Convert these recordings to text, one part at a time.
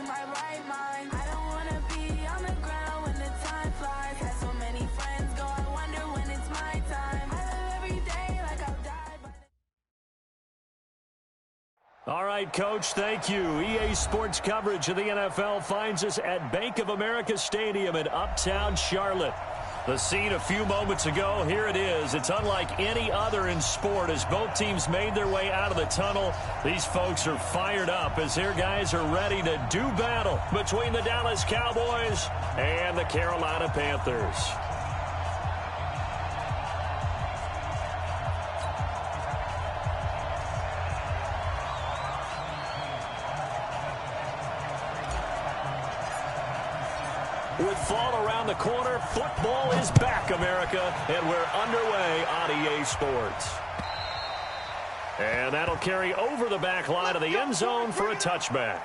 in my right mind. I don't wanna be on the ground when the time flies. Had so many friends go, I wonder when it's my time. I live every day like I'll die by the... All right, Coach, thank you. EA Sports coverage of the NFL finds us at Bank of America Stadium in Uptown Charlotte. The scene a few moments ago, here it is. It's unlike any other in sport as both teams made their way out of the tunnel. These folks are fired up as their guys are ready to do battle between the Dallas Cowboys and the Carolina Panthers. With fall around the corner, football is back, America, and we're underway on EA Sports. And that'll carry over the back line of the end zone for a touchback.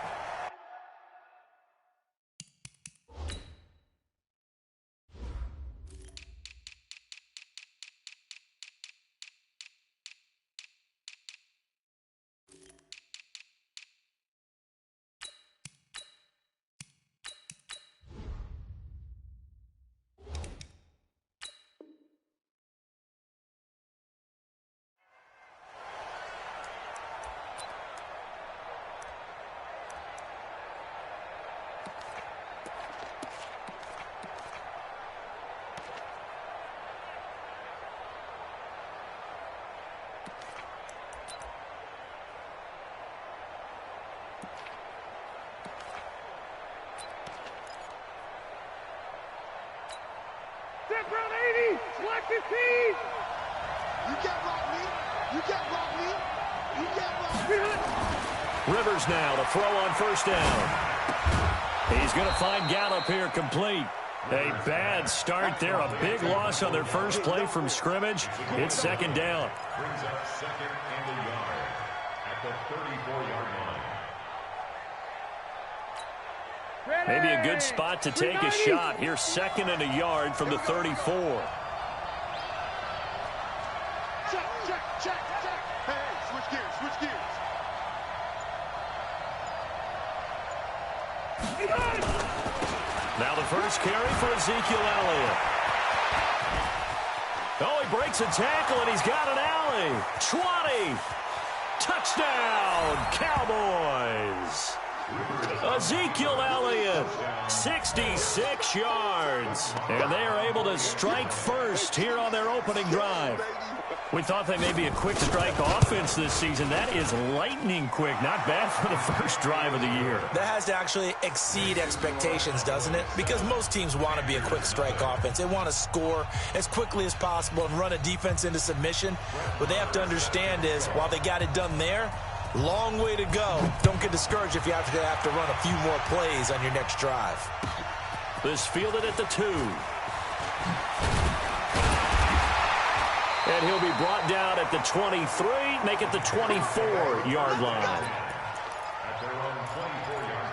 Round 80, select 15. You can't rock me. You can't rock me. You can't rock me. Rivers now to throw on first down. He's going to find Gallup here complete. A bad start there. A big loss on their first play from scrimmage. It's second down. Brings up second and a yard at the 34-yard line. Maybe a good spot to take a shot. Here's second and a yard from the 34. Check, check, check, check. Hey, switch gears, switch gears. Now the first carry for Ezekiel Elliott. Oh, he breaks a tackle, and he's got an alley. 20. Touchdown, Cowboys. Ezekiel Elliott, 66 yards. And they are able to strike first here on their opening drive. We thought they may be a quick strike offense this season. That is lightning quick. Not bad for the first drive of the year. That has to actually exceed expectations, doesn't it? Because most teams want to be a quick strike offense. They want to score as quickly as possible and run a defense into submission. What they have to understand is, while they got it done there, long way to go. Don't get discouraged if you have to run a few more plays on your next drive. This fielded at the 2. And he'll be brought down at the 23, make it the 24-yard line. At their own 24-yard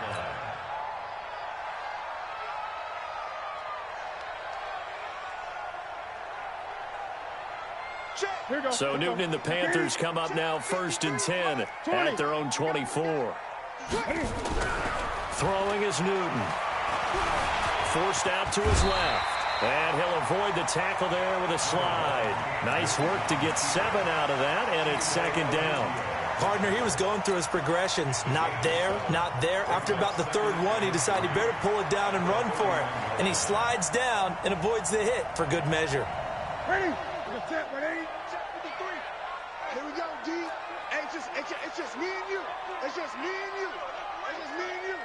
line. So Newton and the Panthers come up now first and 10 at their own 24. Throwing is Newton. Forced out to his left. And he'll avoid the tackle there with a slide. Nice work to get 7 out of that, and it's second down. Partner, he was going through his progressions. Not there, not there. After about the third one, he decided he better pull it down and run for it. And he slides down and avoids the hit for good measure. Ready? Check 180. Check 53. Here we go, D. Hey, it's just me and you. It's just me and you. It's just me and you.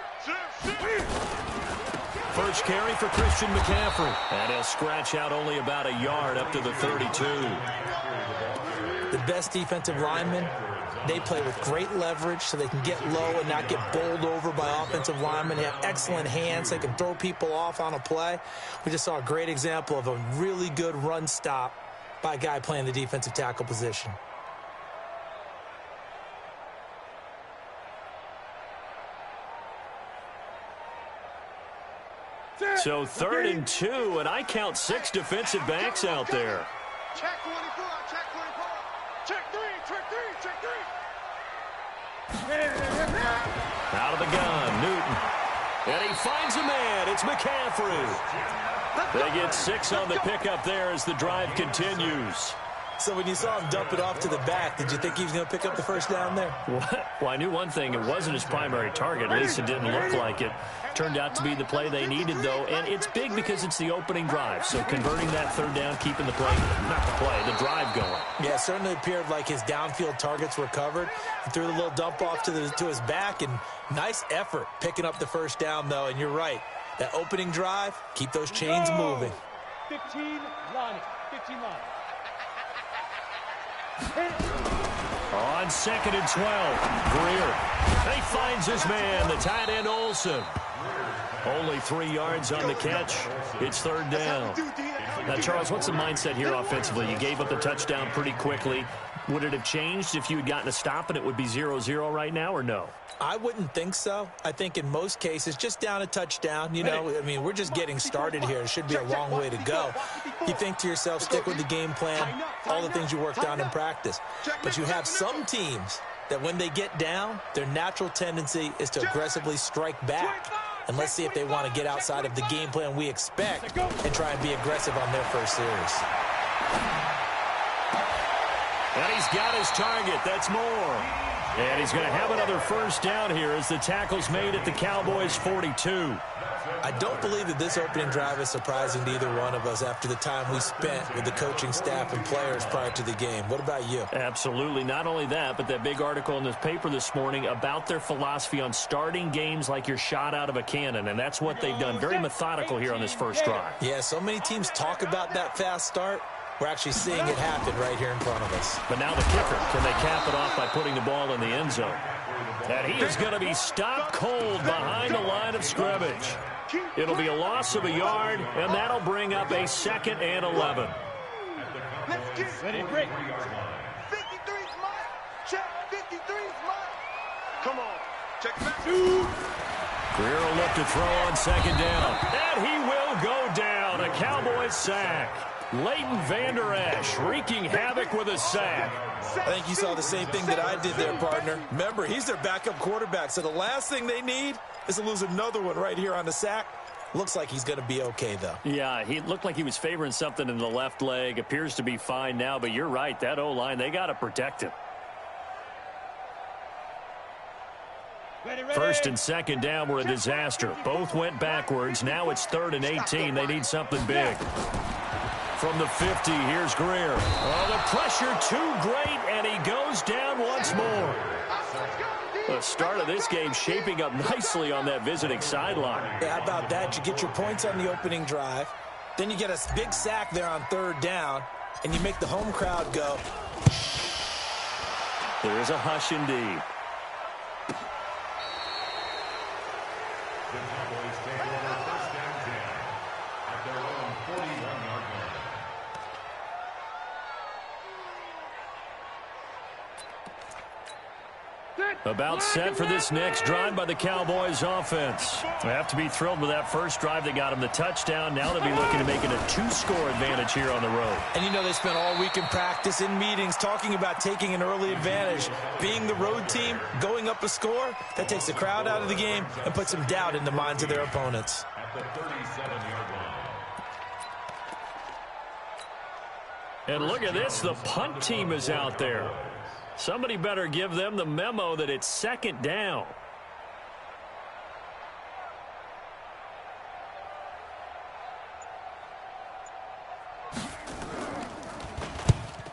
First carry for Christian McCaffrey. And he'll scratch out only about a yard up to the 32. The best defensive linemen, they play with great leverage so they can get low and not get bowled over by offensive linemen. They have excellent hands. They can throw people off on a play. We just saw a great example of a really good run stop by a guy playing the defensive tackle position. So 3rd and 2, and I count 6 defensive backs out there. Check 24, check 24. Check 3, check 3, check 3. Out of the gun, Newton. And he finds a man. It's McCaffrey. They get 6 on the pickup there as the drive continues. So when you saw him dump it off to the back, did you think he was going to pick up the first down there? Well, I knew one thing. It wasn't his primary target. At least it didn't look like it. Turned out to be the play they needed, though. And it's big because it's the opening drive. So converting that third down, keeping the play, not the play, the drive going. Yeah, it certainly appeared like his downfield targets were covered. He threw the little dump off to his back, and nice effort picking up the first down, though. And you're right. That opening drive, keep those chains moving. 15 line. 15 line. On 2nd and 12, Greer. He finds his man, the tight end Olsen. Only 3 yards on the catch. It's third down. Now, Charles, what's the mindset here offensively? You gave up the touchdown pretty quickly. Would it have changed if you had gotten a stop and it would be 0-0 right now, or no? I wouldn't think so. I think in most cases, just down a touchdown, you know, I mean, we're just getting started here. It should be a long way to go. You think to yourself, stick with the game plan, all the things you worked on in practice. But you have some teams that when they get down, their natural tendency is to aggressively strike back. And let's see if they want to get outside of the game plan we expect and try and be aggressive on their first series. And he's got his target. That's Moore. And he's going to have another first down here as the tackle's made at the Cowboys' 42. I don't believe that this opening drive is surprising to either one of us after the time we spent with the coaching staff and players prior to the game. What about you? Absolutely. Not only that, but that big article in this paper this morning about their philosophy on starting games like you're shot out of a cannon, and that's what they've done. Very methodical here on this first drive. Yeah, so many teams talk about that fast start. We're actually seeing it happen right here in front of us. But now the kicker. Can they cap it off by putting the ball in the end zone? And he is going to be stopped cold behind the line of scrimmage. It'll be a loss of a yard, and that'll bring up a 2nd and 11. Let's get it. Ready, break. 53's mine. Check. 53's mine. Come on. Check it back. Greer will look to throw on 2nd down. And he will go down. A Cowboys sack. Leighton Vander Esch wreaking havoc with a sack. I think you saw the same thing that I did there, partner. Remember, he's their backup quarterback, so the last thing they need is to lose another one right here on the sack. Looks like he's going to be okay, though. Yeah, he looked like he was favoring something in the left leg. Appears to be fine now, but you're right. That O-line, they got to protect him. Ready, ready. 1st and 2nd down were a disaster. Both went backwards. Now it's 3rd and 18. They need something big. From the 50, here's Greer. Oh, the pressure too great, and he goes down once more. The start of this game shaping up nicely on that visiting sideline. Yeah, how about that? You get your points on the opening drive. Then you get a big sack there on 3rd down, and you make the home crowd go. There is a hush indeed. The Cowboys take over 1st and 10 at their own 41-yard line. About set for this next drive by the Cowboys offense. They have to be thrilled with that first drive. They got him the touchdown. Now they'll be looking to make it a 2-score advantage here on the road. And you know they spent all week in practice, in meetings, talking about taking an early advantage. Being the road team, going up a score, that takes the crowd out of the game and puts some doubt in the minds of their opponents. At the 37-yard line. And look at this. The punt team is out there. Somebody better give them the memo that it's 2nd down.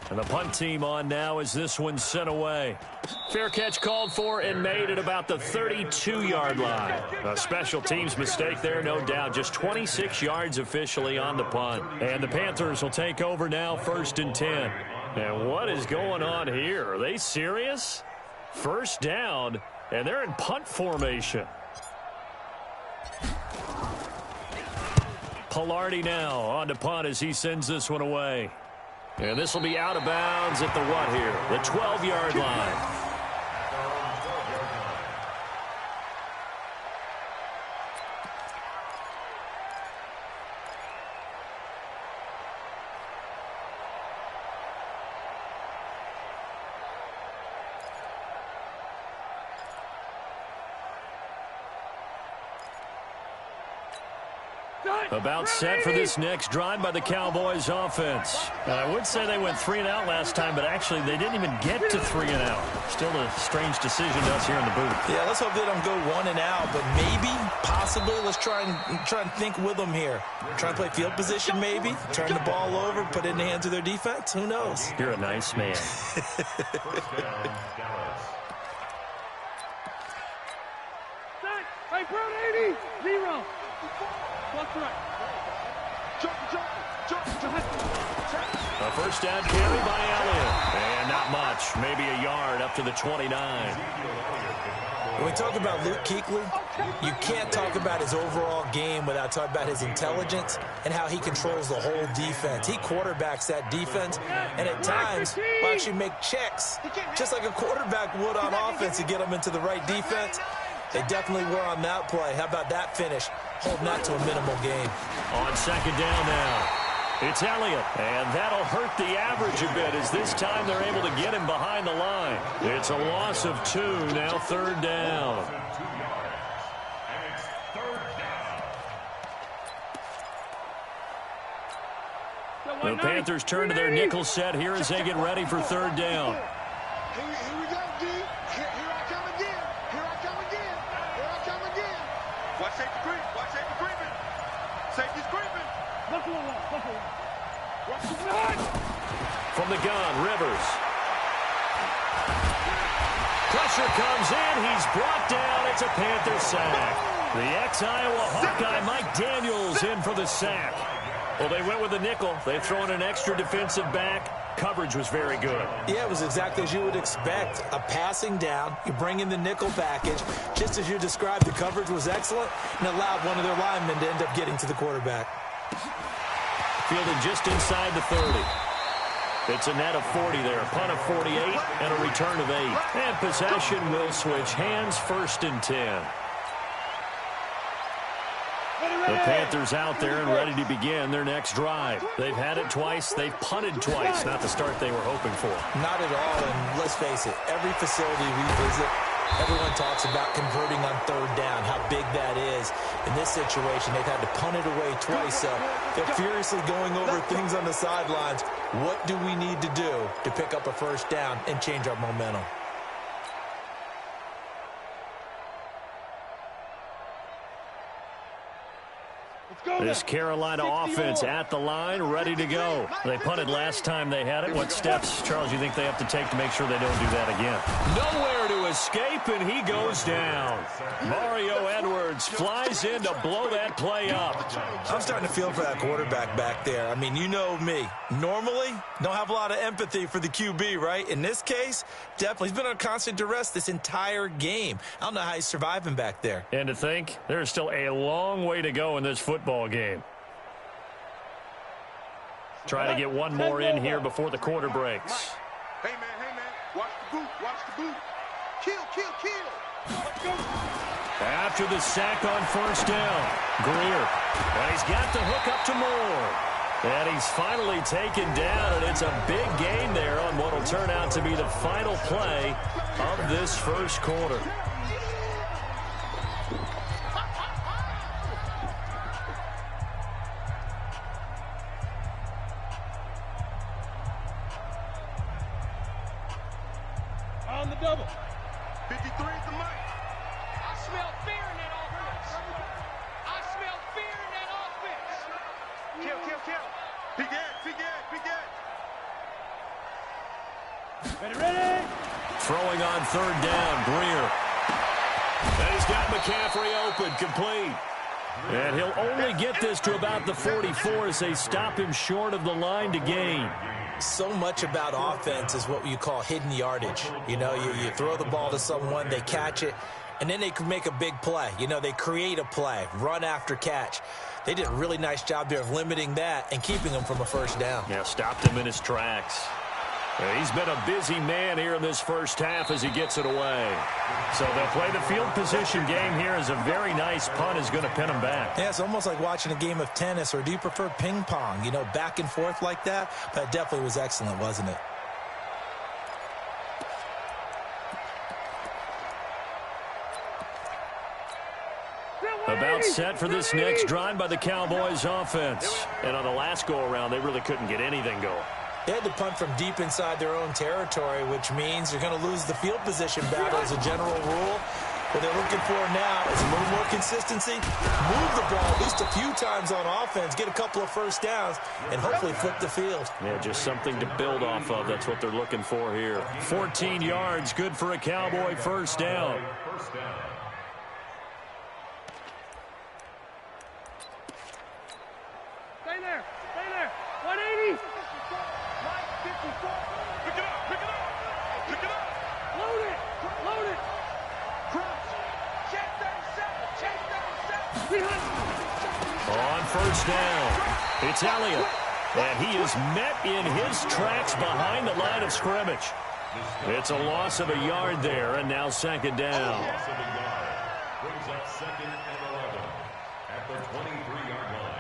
And the punt team on now as this one's sent away. Fair catch called for and made at about the 32-yard line. A special teams mistake there, no doubt. Just 26 yards officially on the punt. And the Panthers will take over now, 1st and 10. And what is going on here? Are they serious? 1st down, and they're in punt formation. Pilardi now on to punt as he sends this one away. And this will be out of bounds at the what here? The 12-yard line. About set for this next drive by the Cowboys offense. I would say they went 3 and out last time, but actually they didn't even get to 3 and out. Still a strange decision to us here in the booth. Yeah, let's hope they don't go 1 and out, but maybe, possibly, let's try and think with them here. Try and play field position maybe, turn the ball over, put it in the hands of their defense. Who knows? You're a nice man. Hey, Brown 80, 0. Left right. A first down carry by Elliott. And not much. Maybe a yard up to the 29. When we talk about Luke Kuechly, you can't talk about his overall game without talking about his intelligence and how he controls the whole defense. He quarterbacks that defense, and at times will actually make checks, just like a quarterback would on offense to get them into the right defense. They definitely were on that play. How about that finish? Holding that to a minimal gain. On second down now, it's Elliott, and that'll hurt the average a bit as this time they're able to get him behind the line. It's a loss of 2, now third down. The Panthers turn to their nickel set here as they get ready for third down. Here we go, D. Here I come again. Here I come again. Here I come again. Watch safety creep. Watch safety creeping. Safety's creeping. From the gun, Rivers. Pressure comes in. He's brought down. It's a Panther sack. The ex-Iowa Hawkeye Mike Daniels in for the sack. Well, they went with the nickel. They throw in an extra defensive back. Coverage was very good. Yeah, it was exactly as you would expect. A passing down, you bring in the nickel package. Just as you described, the coverage was excellent and allowed one of their linemen to end up getting to the quarterback. Fielded just inside the 30. It's a net of 40 there. A punt of 48 and a return of 8. And possession will switch hands, 1st and 10. The Panthers out there and ready to begin their next drive. They've had it twice. They've punted twice. Not the start they were hoping for. Not at all, and let's face it, every facility we visit, everyone talks about converting on third down, how big that is. In this situation, they've had to punt it away twice, so they're furiously going over things on the sidelines. What do we need to do to pick up a first down and change our momentum? This Carolina offense at the line, ready to go. They punted last time they had it. What steps, Charles, you think they have to take to make sure they don't do that again? Nowhere to escape, and he goes down. Mario Edwards flies in to blow that play up. I'm starting to feel for that quarterback back there. I mean, you know me. Normally, don't have a lot of empathy for the QB, right? In this case, definitely. He's been on constant duress this entire game. I don't know how he's surviving back there. And to think, there's still a long way to go in this football game. Try to get one more in here before the quarter breaks. Hey, man. Watch the boot. Watch the boot. Kill. Let's go. After the sack on first down, Greer. And he's got the hook up to Moore. And he's finally taken down, and it's a big gain there on what will turn out to be the final play of this first quarter. On the double. 53 is the mic. I smell fear in that offense. I smell fear in that offense. Kill. Big Ed. Ready. Throwing on third down, Greer. And he's got McCaffrey open, complete. And he'll only get this to about the 44 as they stop him short of the line to gain. So much about offense is what you call hidden yardage. You know, you throw the ball to someone, they catch it, and then they can make a big play. You know, they create a play, run after catch. They did a really nice job there of limiting that and keeping him from a first down. Yeah, stopped him in his tracks. He's been a busy man here in this first half as he gets it away. So they'll play the field position game here as a very nice punt is going to pin him back. Yeah, it's almost like watching a game of tennis, or do you prefer ping pong? You know, back and forth like that? But it definitely was excellent, wasn't it? A About set for this next drive by the Cowboys offense. And on the last go-around, they really couldn't get anything going. They had to punt from deep inside their own territory, which means you're going to lose the field position battle as a general rule. What they're looking for now is a little more consistency, move the ball at least a few times on offense, get a couple of first downs, and hopefully flip the field. Yeah, just something to build off of. That's what they're looking for here. 14 yards, good for a Cowboy first down. Stay there. Stay there. 180. Pick it up, pick it up, pick it up. Load it. Load it. Cross. Check 37, check 37. On first down, it's Elliott. And he is met in his tracks behind the line of scrimmage. It's a loss of a yard there, and now second down. Loss of a yard. Brings up 2nd and 11 at the 23-yard line.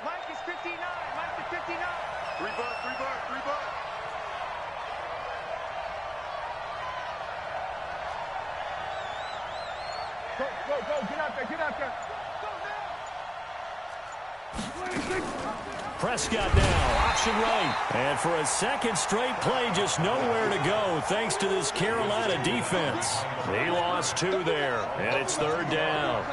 Mike is 59. Mike is 59. 3 bucks, 3 bucks, 3 bucks. Go, get out there, get out there. Prescott now, option right. And for a second straight play, just nowhere to go thanks to this Carolina defense. He lost 2 there, and it's third down.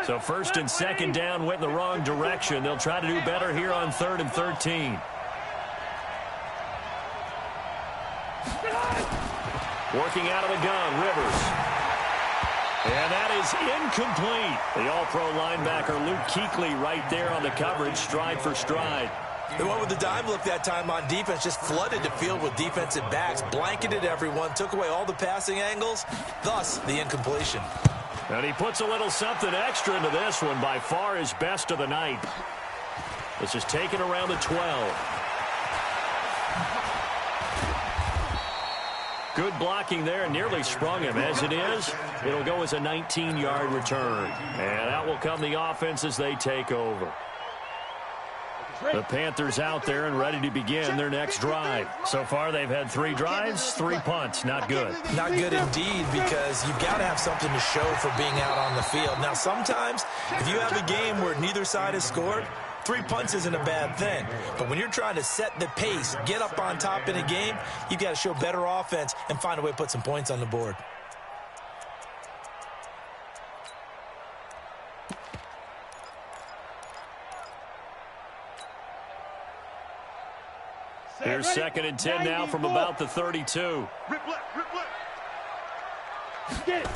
So first and second down went in the wrong direction. They'll try to do better here on 3rd and 13. Working out of the gun, Rivers. And that is incomplete. The all-pro linebacker Luke Kuechly right there on the coverage, stride for stride. They went with the dime look that time on defense, just flooded the field with defensive backs, blanketed everyone, took away all the passing angles, thus the incompletion. And he puts a little something extra into this one, by far his best of the night. This is taken around the 12. Good blocking there, nearly sprung him. As it is, it'll go as a 19-yard return. And out will come the offense as they take over. The Panthers out there and ready to begin their next drive. So far, they've had 3 drives, 3 punts. Not good. Not good indeed, because you've got to have something to show for being out on the field. Now, sometimes, if you have a game where neither side has scored, 3 punts isn't a bad thing. But when you're trying to set the pace, get up on top in a game, you've got to show better offense and find a way to put some points on the board. Here's 2nd and 10 now from about the 32. Rip left, rip left. Get it.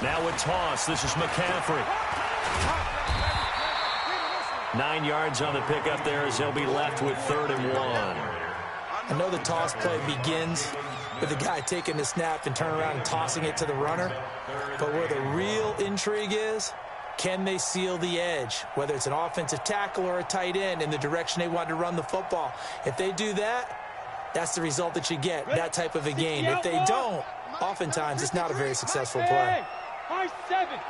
Now a toss. This is McCaffrey. 9 yards on the pickup there as they'll be left with 3rd and 1. I know the toss play begins with the guy taking the snap and turning around and tossing it to the runner. But where the real intrigue is, can they seal the edge, whether it's an offensive tackle or a tight end, in the direction they want to run the football? If they do that, that's the result that you get, that type of a game. If they don't, oftentimes it's not a very successful play. High 7.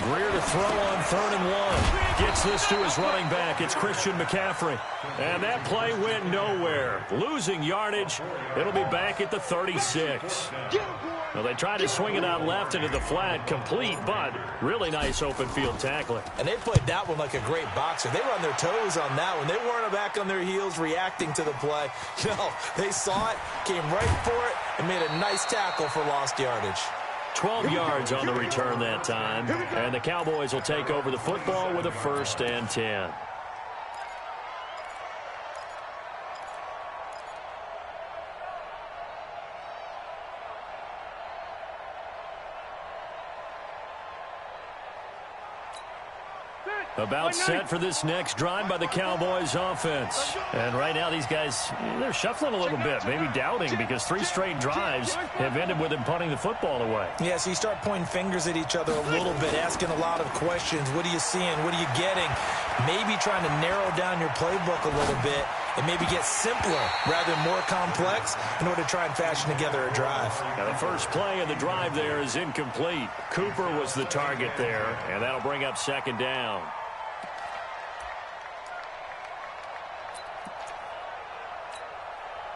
Greer to throw on 3rd and 1. Gets this to his running back. It's Christian McCaffrey. And that play went nowhere. Losing yardage. It'll be back at the 36. Well, they tried to swing it out left into the flat, complete, but really nice open field tackling. And they played that one like a great boxer. They were on their toes on that one. They weren't back on their heels reacting to the play. No, they saw it, came right for it, and made a nice tackle for lost yardage. 12 yards on the return that time. And the Cowboys will take over the football with a 1st and 10. About set for this next drive by the Cowboys offense. And right now these guys, they're shuffling a little bit, maybe doubting, because 3 straight drives have ended with them punting the football away. Yeah, so you start pointing fingers at each other a little bit, asking a lot of questions. What are you seeing? What are you getting? maybe trying to narrow down your playbook a little bit and maybe get simpler rather than more complex in order to try and fashion together a drive. Now, the first play of the drive there is incomplete. Cooper was the target there, and that'll bring up second down.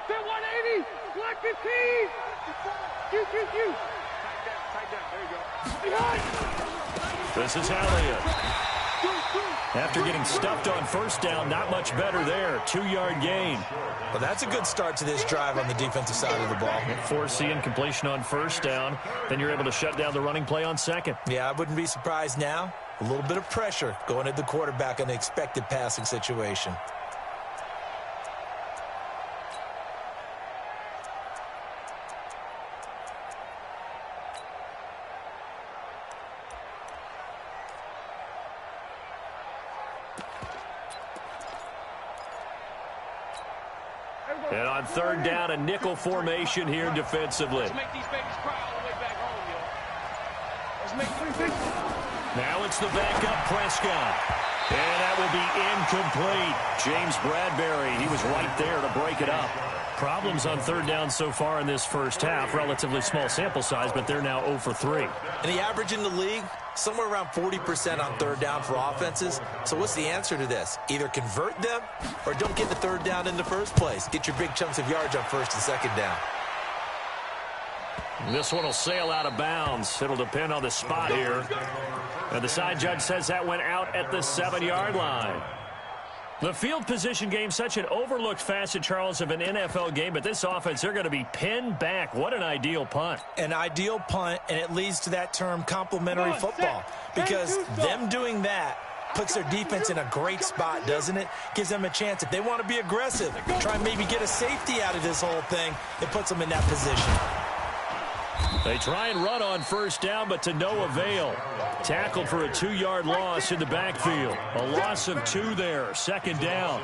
Fit 180. Black 15. Q. Tight down. There you go. Behind. This is Elliott. After getting stuffed on first down, not much better there. 2-yard gain. Well, that's a good start to this drive on the defensive side of the ball. Force the incompletion on first down. Then you're able to shut down the running play on second. Yeah, I wouldn't be surprised now. A little bit of pressure going at the quarterback in an expected passing situation. And on third down, a nickel formation here defensively. Let's make these babies cry all the way back home, yo. Let's make 3 picks. Now it's the backup Prescott. And that will be incomplete. James Bradbury, he was right there to break it up. Problems on third down so far in this first half. Relatively small sample size, but they're now 0 for 3. And the average in the league, somewhere around 40% on third down for offenses. So what's the answer to this? Either convert them or don't get the third down in the first place. Get your big chunks of yards on first and second down. This one will sail out of bounds. It'll depend on the spot here. And the side judge says that went out at the 7-yard line. The field position game, such an overlooked facet, Charles, of an NFL game, but this offense, they're going to be pinned back. What an ideal punt. An ideal punt, and it leads to that term complementary football, because them doing that puts their defense in a great spot, doesn't it? Gives them a chance. If they want to be aggressive, try and maybe get a safety out of this whole thing, it puts them in that position. They try and run on first down, but to no avail. Tackled for a 2-yard loss in the backfield. A loss of 2 there. Second down.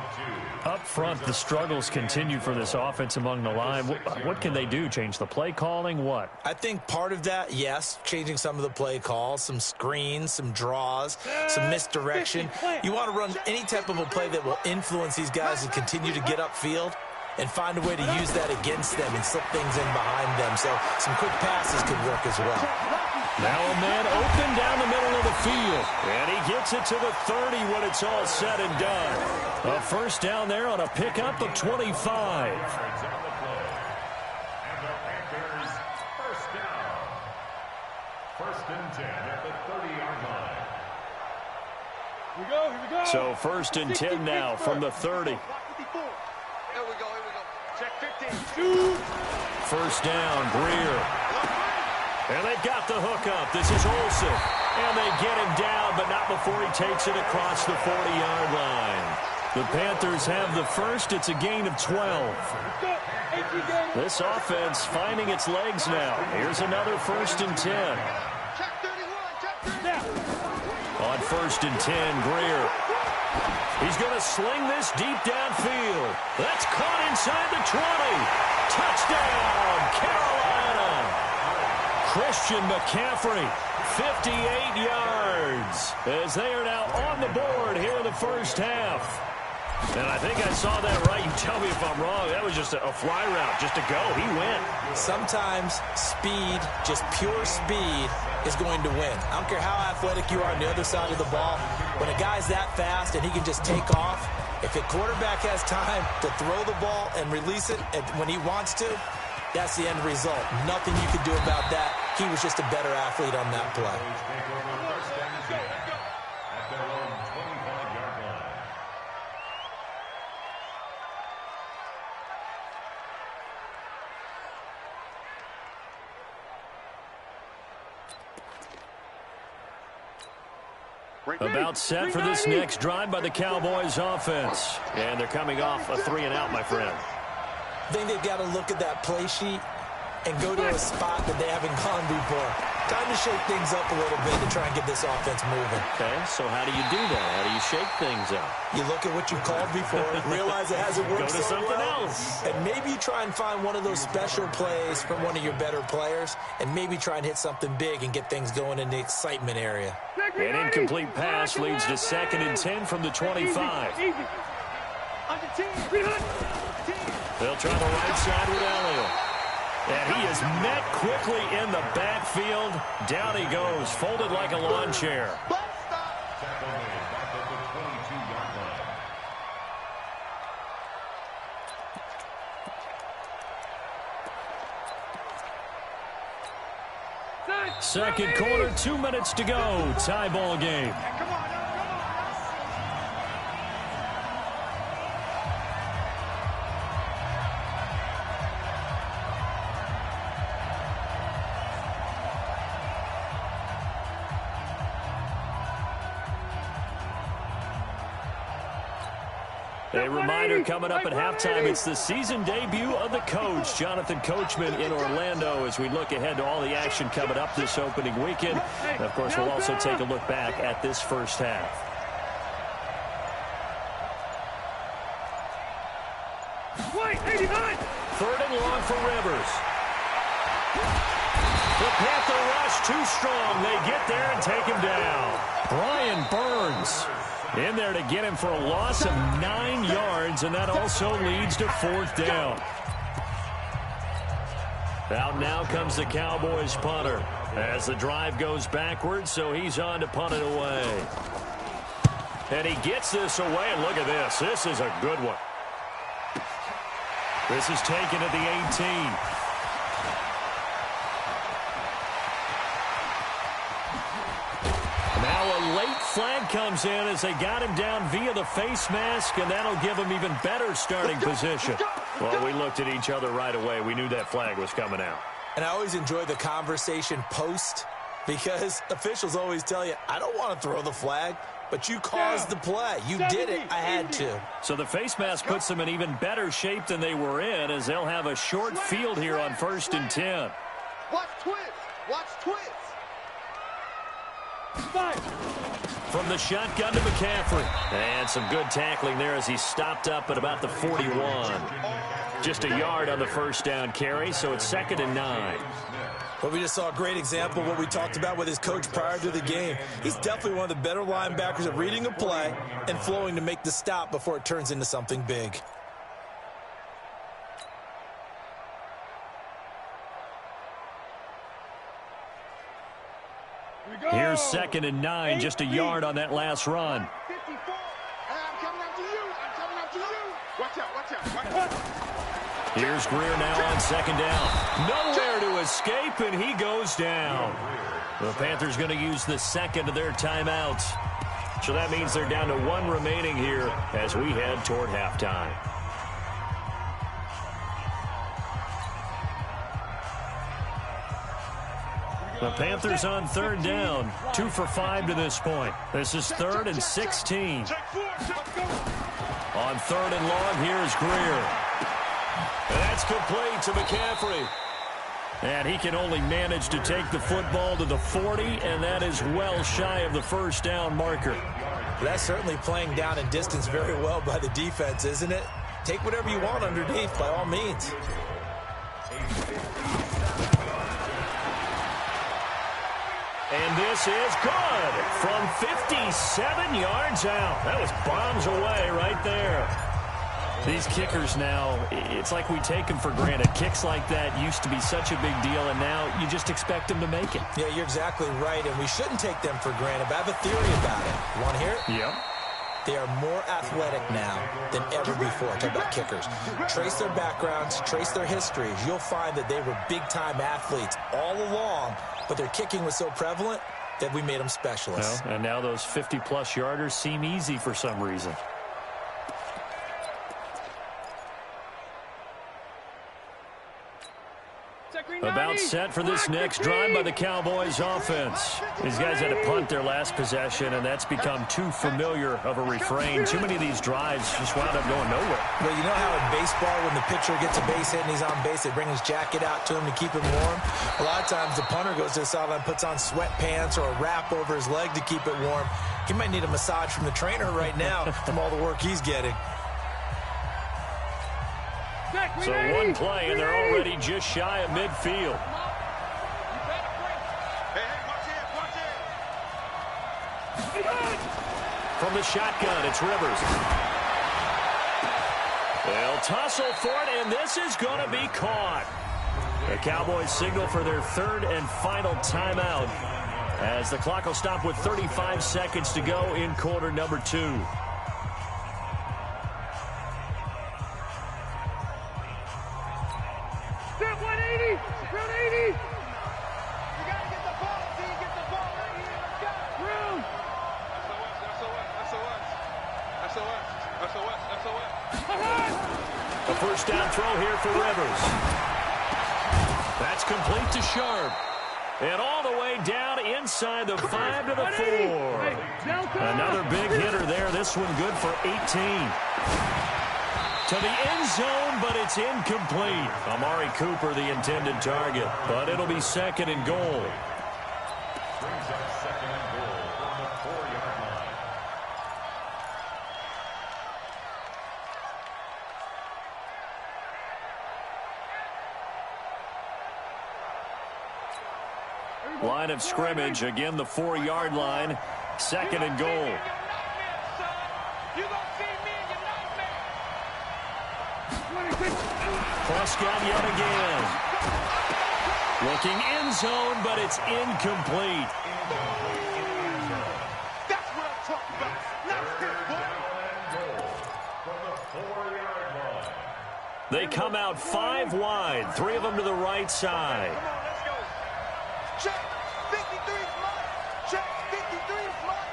Up front, the struggles continue for this offense among the line. What can they do? Change the play calling? What? I think part of that, yes, changing some of the play calls, some screens, some draws, some misdirection. You want to run any type of a play that will influence these guys and continue to get upfield and find a way to use that against them and slip things in behind them. So some quick passes could work as well. Now a man open down the middle of the field. And he gets it to the 30 when it's all said and done. A first down there on a pickup of 25. And the Panthers first down. First and 10 at the 30-yard line. Here we go. So first and 10 now from the 30. Here we go. Check 15. First down, Greer. And they've got the hook up. This is Olsen. And they get him down, but not before he takes it across the 40-yard line. The Panthers have the first. It's a gain of 12. This offense finding its legs now. Here's another first and 10. Check 31. Check 30. On first and 10, Greer. He's going to sling this deep downfield. That's caught inside the 20. Touchdown, Carolina. Christian McCaffrey, 58 yards, as they are now on the board here in the first half. And I think I saw that right. You tell me if I'm wrong. That was just a fly route, just to go. He went. Sometimes speed, just pure speed, is going to win. I don't care how athletic you are on the other side of the ball. When a guy's that fast and he can just take off, if a quarterback has time to throw the ball and release it when he wants to, that's the end result. Nothing you can do about that. He was just a better athlete on that play. About set for this next drive by the Cowboys offense. And they're coming off a 3-and-out, my friend. I think they've got to look at that play sheet and go to a spot that they haven't gone before. Time to shake things up a little bit to try and get this offense moving. Okay, so how do you do that? How do you shake things up? You look at what you called before, realize it hasn't worked Go to so something well, else. and maybe you try and find one of those special plays from one of your better players, and maybe try and hit something big and get things going in the excitement area. An incomplete pass leads to 2nd and 10 from the 25. Easy. Under 10. They'll try the right side with Elliott. And he is met quickly in the backfield. Down he goes, folded like a lawn chair. Tackle made back at the 22-yard line. Second quarter, 2 minutes to go. Tie ball game. Come on, come on. A reminder coming up at halftime, it's the season debut of the coach, Jonathan Coachman, in Orlando, as we look ahead to all the action coming up this opening weekend. And of course, we'll also take a look back at this first half. Third and long for Rivers. The Panther rush too strong. They get there and take him down. Brian Burns in there to get him for a loss of 9 yards, and that also leads to 4th down. Out now comes the Cowboys punter as the drive goes backwards, so he's on to punt it away. And he gets this away, and look at this. This is a good one. This is taken at the 18. Now a late flag comes in as they got him down via the face mask, and that'll give him even better starting position. Well, we looked at each other right away. We knew that flag was coming out. And I always enjoy the conversation post, because officials always tell you, I don't want to throw the flag, but you caused the play. You did it. I had to. So the face mask puts them in even better shape than they were in, as they'll have a short field here on 1st and 10. Watch twist. Watch twist. From the shotgun to McCaffrey. And some good tackling there as he stopped up at about the 41. Just a yard on the first down carry, so it's 2nd and 9. Well, we just saw a great example of what we talked about with his coach prior to the game. He's definitely one of the better linebackers at reading a play and flowing to make the stop before it turns into something big. Here's 2nd and 9, just a yard on that last run. 54. I'm coming after you. I'm coming after you. Watch out, watch out, watch out. Here's Greer now on 2nd down. Nowhere to escape, and he goes down. The Panthers going to use the second of their timeouts. So that means they're down to 1 remaining here as we head toward halftime. The Panthers on 3rd down, 2 for 5 to this point. This is 3rd and 16. On 3rd and long, here's Greer. And that's complete to McCaffrey. And he can only manage to take the football to the 40, and that is well shy of the first down marker. That's certainly playing down and distance very well by the defense, isn't it? Take whatever you want underneath, by all means. And this is good from 57 yards out. That was bombs away right there. These kickers now, it's like we take them for granted. Kicks like that used to be such a big deal, and now you just expect them to make it. Yeah, you're exactly right, and we shouldn't take them for granted, but I have a theory about it. You want to hear it? Yep. They are more athletic now than ever before. Talk about kickers. Trace their backgrounds, trace their histories. You'll find that they were big-time athletes all along, but their kicking was so prevalent that we made them specialists. Well, and now those 50-plus yarders seem easy for some reason. About set for this next drive by the Cowboys offense. These guys had to punt their last possession, and that's become too familiar of a refrain. Too many of these drives just wound up going nowhere. Well, you know how in baseball when the pitcher gets a base hit and he's on base, they bring his jacket out to him to keep him warm? A lot of times the punter goes to the sideline, puts on sweatpants or a wrap over his leg to keep it warm. He might need a massage from the trainer right now from all the work he's getting. So one play, and they're already just shy of midfield. From the shotgun, it's Rivers. They'll tussle for it, and this is going to be caught. The Cowboys signal for their third and final timeout as the clock will stop with 35 seconds to go in quarter number 2. Step 180! Round 80! You gotta get the ball, D. Get the ball right here. Let's go. Room! A first down throw here for Rivers. That's complete to Sharp. And all the way down inside the 5 to the 4. Another big hitter there. This one good for 18. To the end zone, but it's incomplete. Amari Cooper, the intended target. But it'll be second and goal. Brings up second and goal from the 4-yard line. Line of scrimmage, again the 4-yard line. Second and goal. Prescott yet again. Looking end zone, but it's incomplete. That's what I'm talking about. Not this, boy. From the 4-yard line. They come out 5 wide, 3 of them to the right side. Come on, let's go. Check. 53's mine. Check. 53's mine.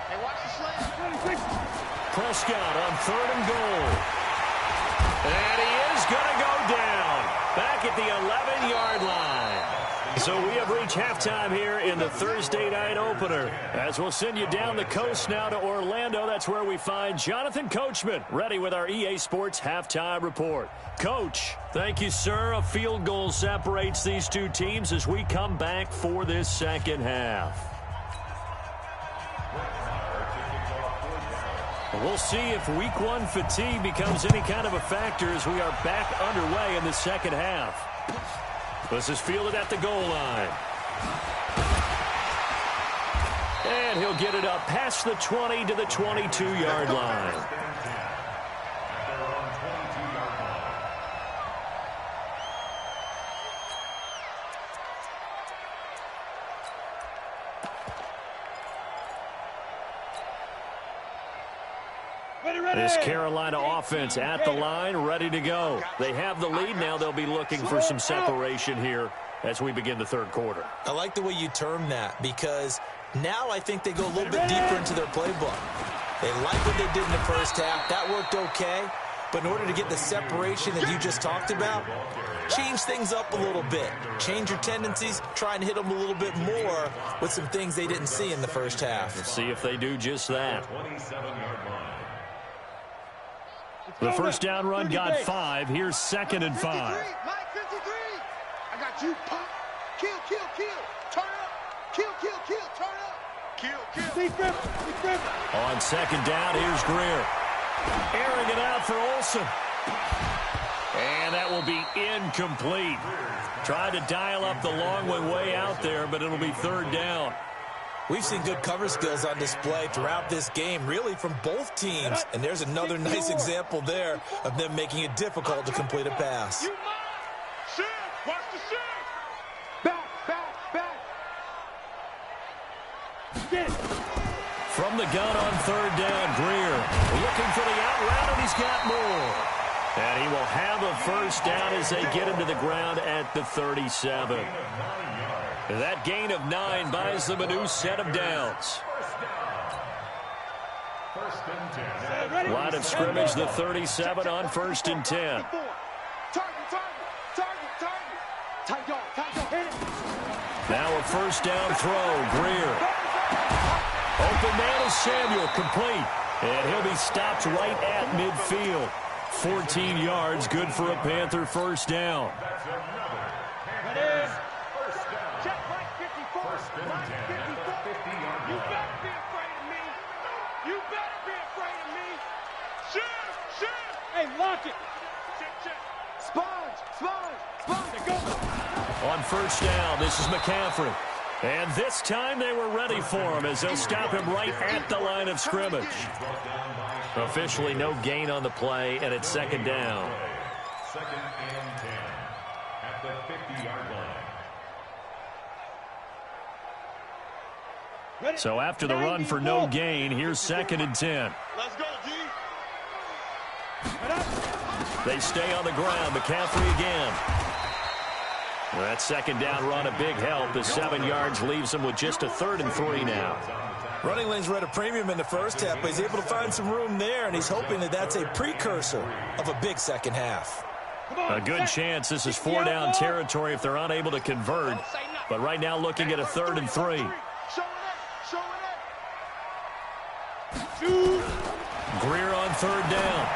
Hey, watch the slant. Prescott on third and goal. And he is going to go down back at the 11-yard line. So we have reached halftime here in the Thursday night opener. As we'll send you down the coast now to Orlando, that's where we find Jonathan Coachman, ready with our EA Sports halftime report. Coach, thank you, sir. A field goal separates these two teams as we come back for this second half. We'll see if week 1 fatigue becomes any kind of a factor as we are back underway in the second half. This is fielded at the goal line. And he'll get it up past the 20 to the 22-yard line. This Carolina offense at the line, ready to go. They have the lead now. They'll be looking for some separation here as we begin the third quarter. I like the way you term that because now I think they go a little bit deeper into their playbook. They like what they did in the first half. That worked okay. But in order to get the separation that you just talked about, change things up a little bit. Change your tendencies. Try and hit them a little bit more with some things they didn't see in the first half. Let's see if they do just that. The first down run got 5. Here's second and 5. Mike 53. I got you. Pop. Kill, kill, kill. Turn up. Kill, kill, kill. Turn up. Kill, kill. On second down, here's Greer. Airing it out for Olsen. And that will be incomplete. Tried to dial up the long one way out there, but it'll be third down. We've seen good cover skills on display throughout this game, really from both teams. And there's another nice example there of them making it difficult to complete a pass. Shift. Watch the shift. Back. Get. From the gun on third down, Greer looking for the out route, and he's got more. And he will have a first down as they get him to the ground at the 37. That gain of 9 buys them a new set of downs. Line of scrimmage, the 37 on first and 10. Target. Tight dog, hit it. Now a first down throw, Greer. Open man is Samuel, complete. And he'll be stopped right at midfield. 14 yards, good for a Panther first down. Check right 54. Right 54. You better be afraid of me. You better be afraid of me. Shoot. Hey, lock it. Check. Sponge. Go. On first down, this is McCaffrey. And this time they were ready for him as they'll stop him right at the line of scrimmage. Officially no gain on the play, and it's second down. Second and 10 at the 50-yard line. So after the run for no gain, here's second and 10. Let's go, G. They stay on the ground. McCaffrey again. That second down run a big help. The 7 yards leaves him with just a 3rd and 3 now. Running lanes were at a premium in the first half, but he's able to find some room there, and he's hoping that that's a precursor of a big second half. A good chance this is 4-down territory if they're unable to convert. But right now looking at a 3rd and 3. Greer on 3rd down.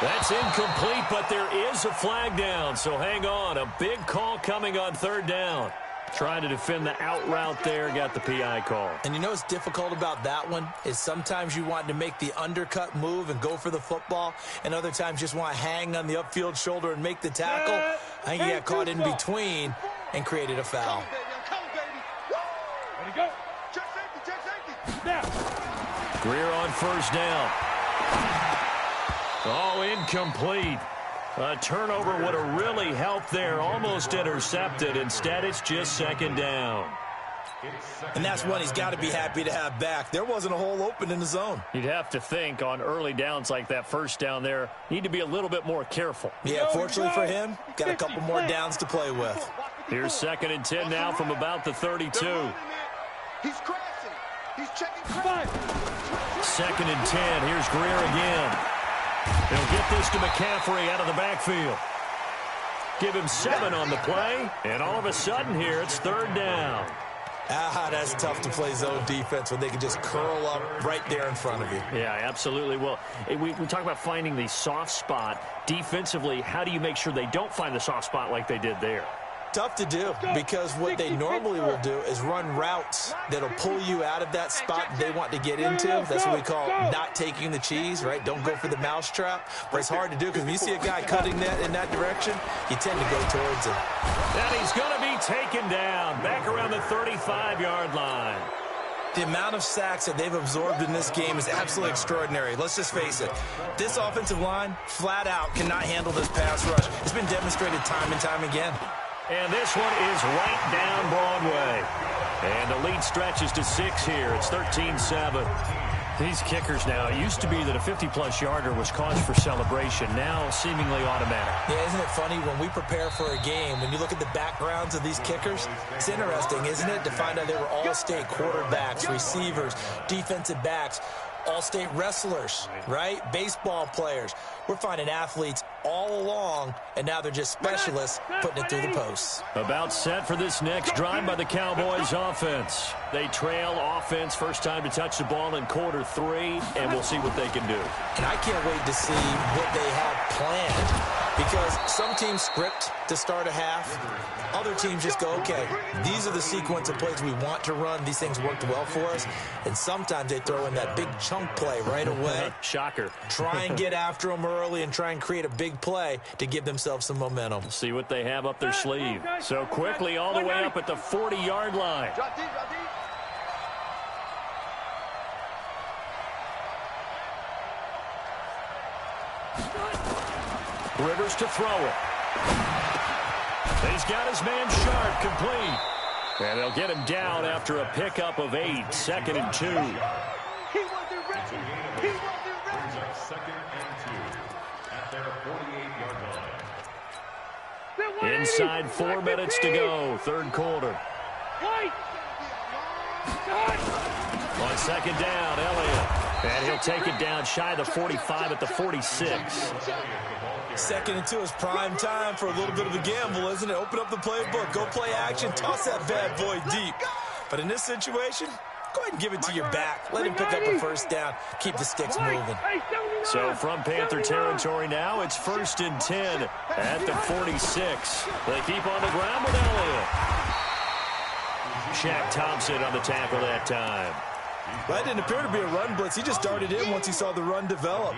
That's incomplete, but there is a flag down, so hang on. A big call coming on 3rd down. Trying to defend the out route there, got the PI call. And you know what's difficult about that one is sometimes you want to make the undercut move and go for the football, and other times just want to hang on the upfield shoulder and make the tackle. I think he got caught in between and created a foul. Ready, go. Check safety. Now. Greer on first down. Oh, incomplete. A turnover would have really helped there. Almost intercepted. Instead, it's just second down. And that's one he's got to be happy to have back. There wasn't a hole open in the zone. You'd have to think on early downs like that first down there, need to be a little bit more careful. Yeah, fortunately for him, got a couple more downs to play with. Here's second and 10 now from about the 32. He's crashing. He's checking crash. Second and 10. Here's Greer again. He'll get this to McCaffrey out of the backfield. Give him 7 on the play, and all of a sudden here it's 3rd down. That's tough to play zone defense when they can just curl up right there in front of you. Yeah, absolutely. Well, we talk about finding the soft spot. Defensively, how do you make sure they don't find the soft spot like they did there? Tough to do because what they normally will do is run routes that'll pull you out of that spot they want to get into. That's what we call not taking the cheese, right? Don't go for the mousetrap. But it's hard to do because when you see a guy cutting that in that direction, you tend to go towards him. And he's going to be taken down back around the 35-yard line. The amount of sacks that they've absorbed in this game is absolutely extraordinary. Let's just face it. This offensive line, flat out, cannot handle this pass rush. It's been demonstrated time and time again. And this one is right down Broadway. And the lead stretches to 6 here. It's 13-7. These kickers now, it used to be that a 50-plus yarder was cause for celebration. Now seemingly automatic. Yeah, isn't it funny when we prepare for a game, when you look at the backgrounds of these kickers, it's interesting, isn't it, to find out they were all-state quarterbacks, receivers, defensive backs, all-state wrestlers, right? Baseball players. We're finding athletes all along, and now they're just specialists putting it through the posts. About set for this next drive by the Cowboys offense. They trail offense, first time to touch the ball in quarter 3, and we'll see what they can do. And I can't wait to see what they have planned, because some teams script to start a half. Other teams just go, okay, these are the sequence of plays we want to run. These things worked well for us. And sometimes they throw in that big chunk play right away. Shocker. Try and get after them early and try and create a big play to give themselves some momentum. See what they have up their sleeve. So quickly all the way up at the 40-yard line. Rivers to throw it. He's got his man Sharp complete. And they'll get him down after a pickup of 8. Second and 2. He wasn't ready. He wasn't ready. Second and 2 at their 48-yard line. Inside 4 minutes to go. Third quarter. On second down, Elliott. And he'll take it down shy of the 45 at the 46. Second and 2 is prime time for a little bit of a gamble, isn't it? Open up the playbook, go play action, toss that bad boy deep. But in this situation, go ahead and give it to your back. Let him pick up a first down. Keep the sticks moving. So from Panther territory now, it's 1st and 10 at the 46. They keep on the ground with Elliott. Shaq Thompson on the tackle that time. That didn't appear to be a run blitz. He just darted in once he saw the run develop.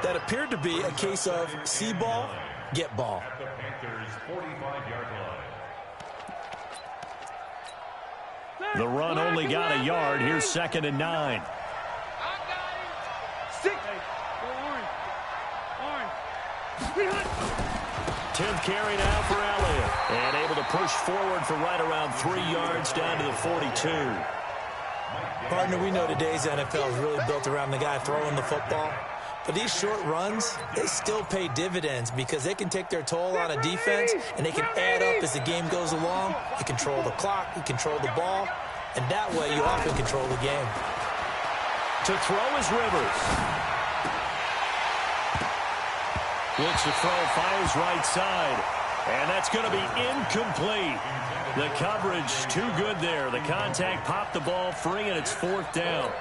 That appeared to be a case of see ball, get ball. At the Panthers' 45-yard line. The run only got a yard. Here's 2nd and 9. I got him. 6. Go orange. 10th carry now for Elliott. And able to push forward for right around 3 yards down to the 42. Partner, we know today's NFL is really built around the guy throwing the football. But these short runs, they still pay dividends because they can take their toll on a defense and they can add up as the game goes along. You control the clock, you control the ball, and that way you often control the game. To throw is Rivers. Looks to throw, fires right side. And that's going to be incomplete. The coverage too good there. The contact popped the ball free, and it's 4th down.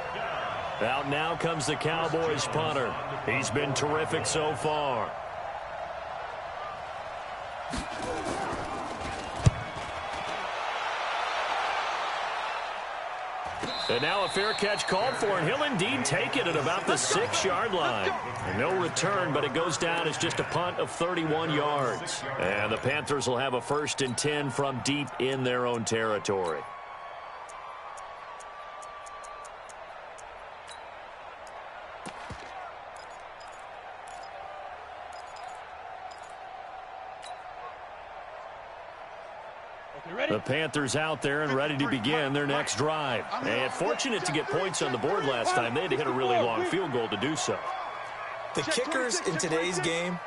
Out now comes the Cowboys punter. He's been terrific so far. And now a fair catch called for, and he'll indeed take it at about the 6-yard line. No return, but it goes down as just a punt of 31 yards. And the Panthers will have a 1st and 10 from deep in their own territory. The Panthers out there and ready to begin their next drive. And fortunate to get points on the board last time. They had to hit a really long field goal to do so. The kickers in today's game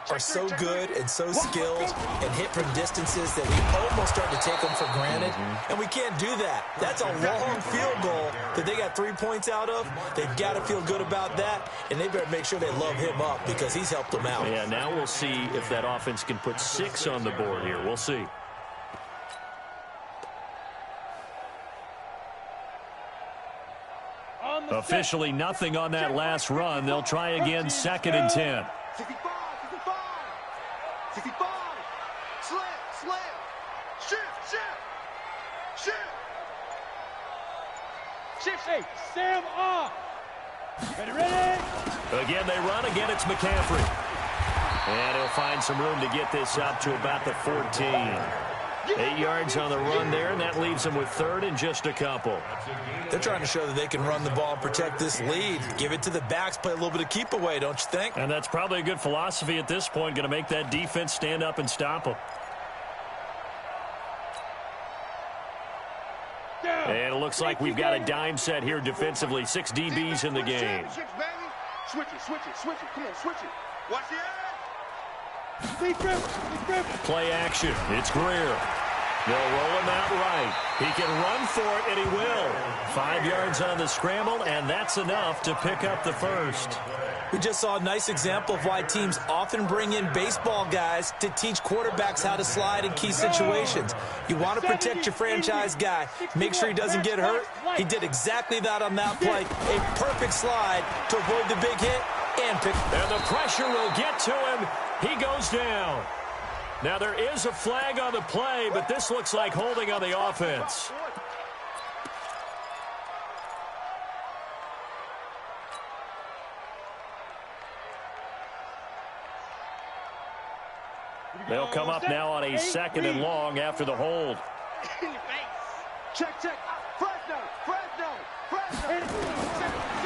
are so good and so skilled and hit from distances that we almost start to take them for granted. And we can't do that. That's a long field goal that they got 3 points out of. They've got to feel good about that, and they better make sure they love him up because he's helped them out. Yeah, now we'll see if that offense can put 6 on the board here. We'll see. Officially nothing on that last run. They'll try again, 2nd and 10. 65, 65, slam, shift. Hey, Sam off. Ready. Again, they run. Again, it's McCaffrey. And he'll find some room to get this up to about the 14. 8 yards on the run there, and that leaves them with 3rd and just a couple. They're trying to show that they can run the ball and protect this lead. Give it to the backs, play a little bit of keep away, don't you think? And that's probably a good philosophy at this point, going to make that defense stand up and stop them. And it looks like we've got a dime set here defensively. 6 DBs in the game. Switch it. Come on, switch it. Watch the edge. Play action. It's Greer. They'll roll him out right. He can run for it, and he will. 5 yards on the scramble, and that's enough to pick up the 1st. We just saw a nice example of why teams often bring in baseball guys to teach quarterbacks how to slide in key situations. You want to protect your franchise guy. Make sure he doesn't get hurt. He did exactly that on that play. A perfect slide to avoid the big hit and pick. And the pressure will get to him. He goes down. Now, there is a flag on the play, but this looks like holding on the offense. They'll come up now on a 2nd and long after the hold. Check. Fresno.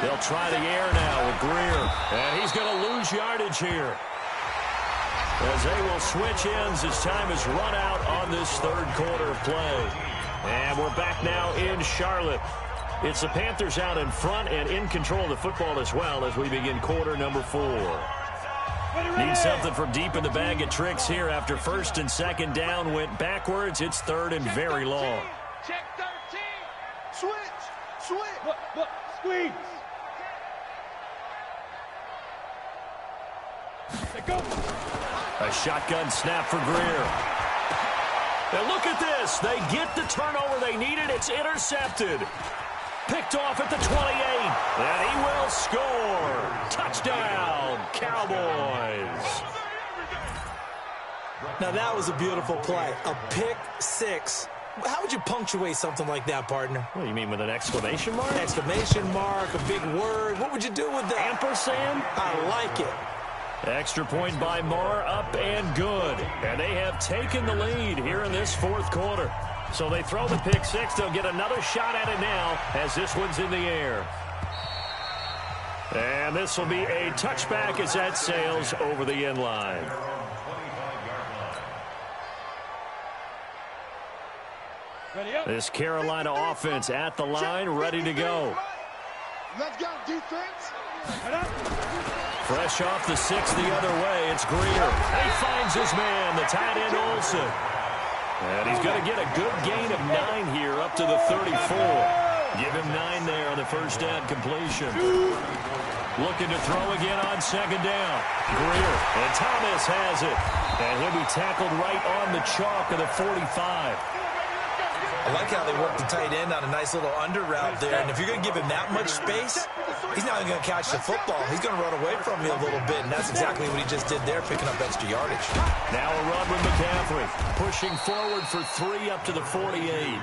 They'll try the air now with Greer. And he's going to lose yardage here, as they will switch ends as time is run out on this 3rd quarter of play. And we're back now in Charlotte. It's the Panthers out in front and in control of the football as well as we begin quarter number 4. Need something from deep in the bag of tricks here after 1st and 2nd down went backwards. It's 3rd and very long. Check 13. Switch. Squeeze. A shotgun snap for Greer. And look at this. They get the turnover they needed. It's intercepted. Picked off at the 28. And he will score. Touchdown, Cowboys. Now, that was a beautiful play. A pick six. How would you punctuate something like that, partner? What do you mean, with an exclamation mark? Exclamation mark, a big word. What would you do with that? Ampersand? I like it. Extra point by Marr, up and good. And they have taken the lead here in this fourth quarter. So they throw the pick six. They'll get another shot at it now as this one's in the air. And this will be a touchback as that sails over the end line. This Carolina offense at the line, ready to go. Let's go, defense. Fresh off the six the other way, it's Greer. He finds his man, the tight end Olsen. And he's going to get a good gain of 9 here up to the 34. Give him 9 there on the first down completion. Looking to throw again on second down. Greer, and Thomas has it. And he'll be tackled right on the chalk of the 45. I like how they work the tight end on a nice little under route there. And if you're going to give him that much space, he's not even going to catch the football. He's going to run away from you a little bit, and that's exactly what he just did there, picking up extra yardage. Now a run with McCaffrey, pushing forward for 3 up to the 48.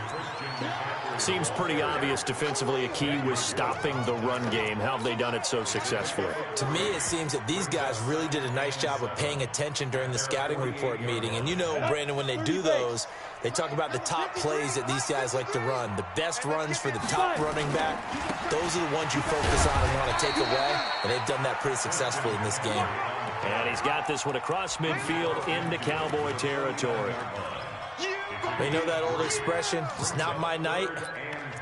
Seems pretty obvious defensively a key was stopping the run game. How have they done it so successfully? To me, it seems that these guys really did a nice job of paying attention during the scouting report meeting. And you know, Brandon, when they do those, they talk about the top plays that these guys like to run. The best runs for the top running back, those are the ones you focus on and want to take away. And they've done that pretty successfully in this game. And he's got this one across midfield into Cowboy territory. You know that old expression, it's not my night?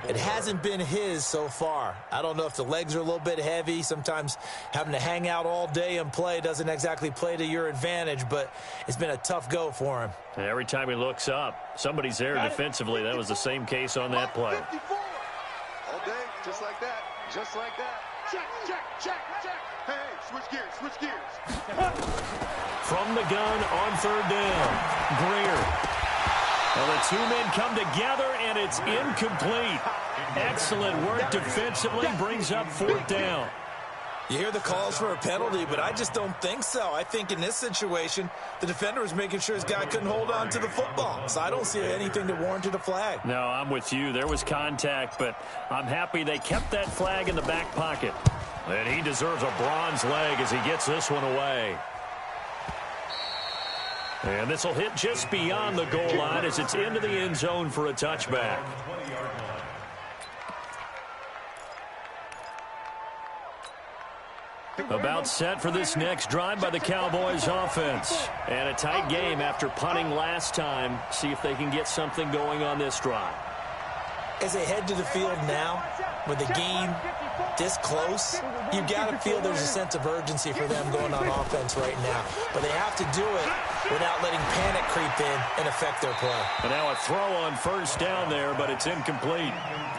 It hasn't been his so far. I don't know if the legs are a little bit heavy. Sometimes having to hang out all day and play doesn't exactly play to your advantage, but it's been a tough go for him. And every time he looks up, somebody's there defensively. That was the same case on that play. All day, just like that. Just like that. Check, check, check, check. Hey, switch gears, switch gears. From the gun on third down, Greer. Well, the two men come together, and it's incomplete. Excellent work defensively, brings up fourth down. You hear the calls for a penalty, but I just don't think so. I think in this situation, the defender was making sure his guy couldn't hold on to the football. So I don't see anything that warranted a flag. No, I'm with you. There was contact, but I'm happy they kept that flag in the back pocket. And he deserves a bronze leg as he gets this one away. And this will hit just beyond the goal line as it's into the end zone for a touchback. About set for this next drive by the Cowboys offense. And a tight game after punting last time. See if they can get something going on this drive. As they head to the field now, with the game this close, you've got to feel there's a sense of urgency for them going on offense right now. But they have to do it without letting panic creep in and affect their play. And now a throw on first down there, but it's incomplete.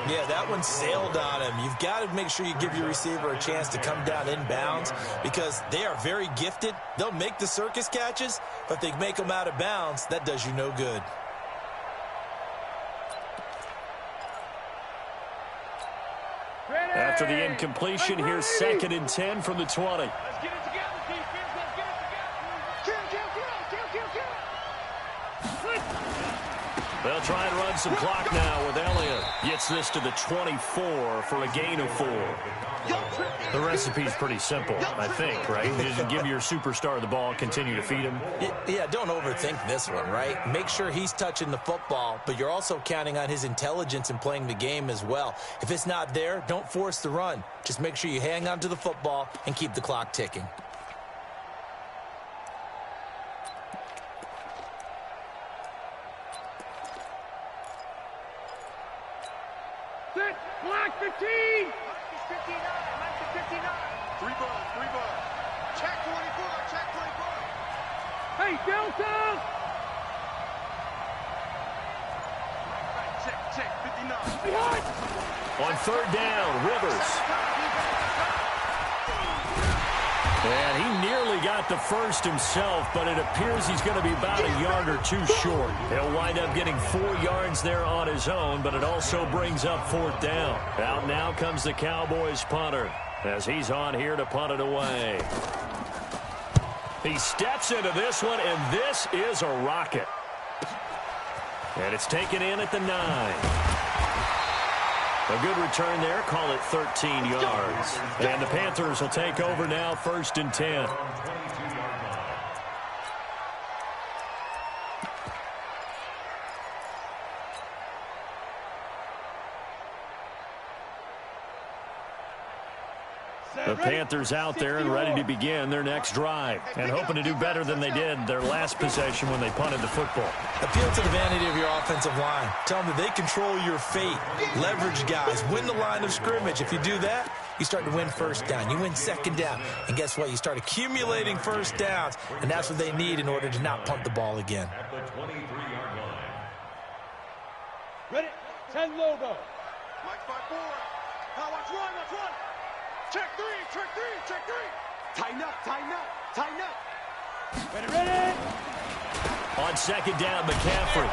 Yeah, that one sailed on him. You've got to make sure you give your receiver a chance to come down inbounds because they are very gifted. They'll make the circus catches, but if they make them out of bounds, that does you no good. After the incompletion, here's 2nd and 10 from the 20. Let's get it together, defense. Let's get it together. Kill. They'll try and run some clock now with Elliott. Gets this to the 24 for a gain of 4. The recipe's pretty simple, I think, right? You just give your superstar the ball, continue to feed him. Yeah, don't overthink this one, right? Make sure he's touching the football, but you're also counting on his intelligence in playing the game as well. If it's not there, don't force the run. Just make sure you hang on to the football and keep the clock ticking. Set, block 15. 59, 59. 3 balls. Check 24, check 24. Hey, Delta. Check 59. Behind. On third down, Rivers. And he nearly got the first himself, but it appears he's going to be about a yard or two short. He'll wind up getting 4 yards there on his own, but it also brings up 4th down. Out now comes the Cowboys punter as he's on here to punt it away. He steps into this one, and this is a rocket. And it's taken in at the 9. A good return there. Call it 13 yards. And the Panthers will take over now, 1st and 10. The Panthers out there and ready to begin their next drive and hoping to do better than they did their last possession when they punted the football. Appeal to the vanity of your offensive line. Tell them that they control your fate. Leverage guys. Win the line of scrimmage. If you do that, you start to win 1st down. You win 2nd down. And guess what? You start accumulating 1st downs, and that's what they need in order to not punt the ball again. At the 23-yard line. Ready? 10 logo. Mike 5-4. Now watch run. Check 3. Tighten up. Ready. On 2nd down, McCaffrey.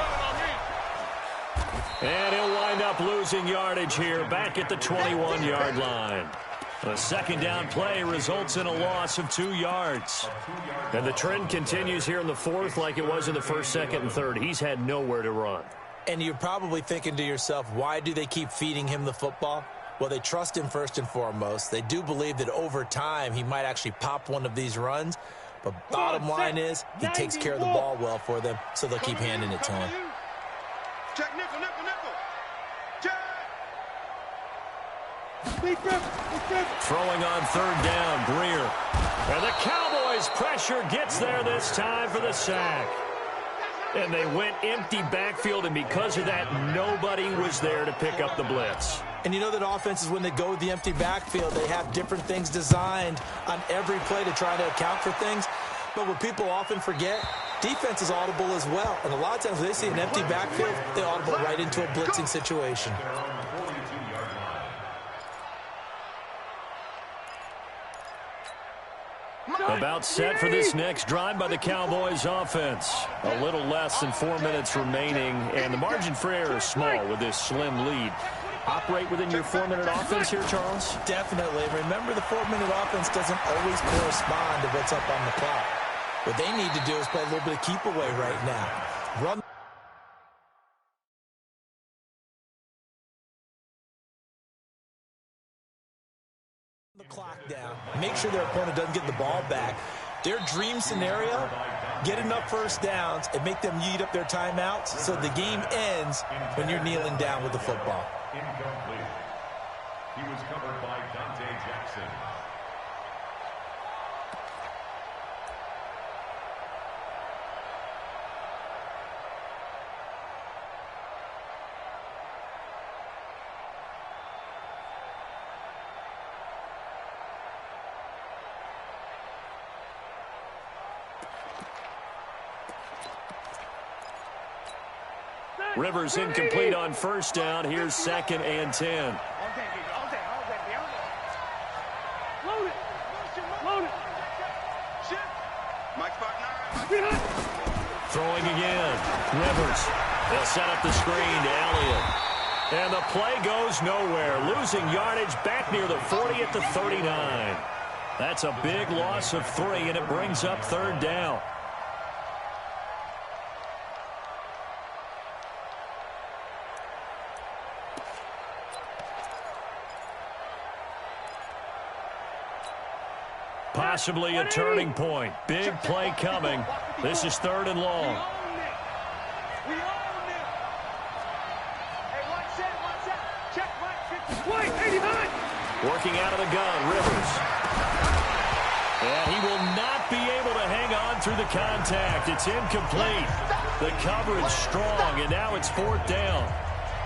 And he'll wind up losing yardage here back at the 21-yard line. The 2nd down play results in a loss of 2 yards. And the trend continues here in the 4th like it was in the 1st, 2nd, and 3rd. He's had nowhere to run. And you're probably thinking to yourself, why do they keep feeding him the football? Well, they trust him first and foremost. They do believe that over time he might actually pop one of these runs. But bottom line is he takes care of the ball well for them, so they'll keep handing it to him. Check nickel. Check. Throwing on 3rd down, Greer. And the Cowboys' pressure gets there this time for the sack. And they went empty backfield, and because of that, nobody was there to pick up the blitz. And you know that offenses, when they go with the empty backfield, they have different things designed on every play to try to account for things. But what people often forget, defense is audible as well. And a lot of times when they see an empty backfield, they audible right into a blitzing situation. About set for this next drive by the Cowboys offense. A little less than 4 minutes remaining, and the margin for error is small with this slim lead. Operate within your 4-minute offense here, Charles? Definitely. Remember, the 4-minute offense doesn't always correspond to what's up on the clock. What they need to do is play a little bit of keep away right now. Run the clock down. Make sure their opponent doesn't get the ball back. Their dream scenario, get enough 1st downs and make them eat up their timeouts so the game ends when you're kneeling down with the football. Incomplete. He was covered by Dante Jackson. Rivers incomplete on 1st down. Here's 2nd and 10. Load it. Mike 5-9. Throwing again. Rivers. They'll set up the screen to Elliott. And the play goes nowhere. Losing yardage back near the 40 at the 39. That's a big loss of 3, and it brings up 3rd down. Possibly a turning point. Big play coming. This is 3rd and long. We own it. Hey, one set. Check Mike 50. 89. Working out of the gun, Rivers. And he will not be able to hang on through the contact. It's incomplete. The coverage strong, and now it's 4th down.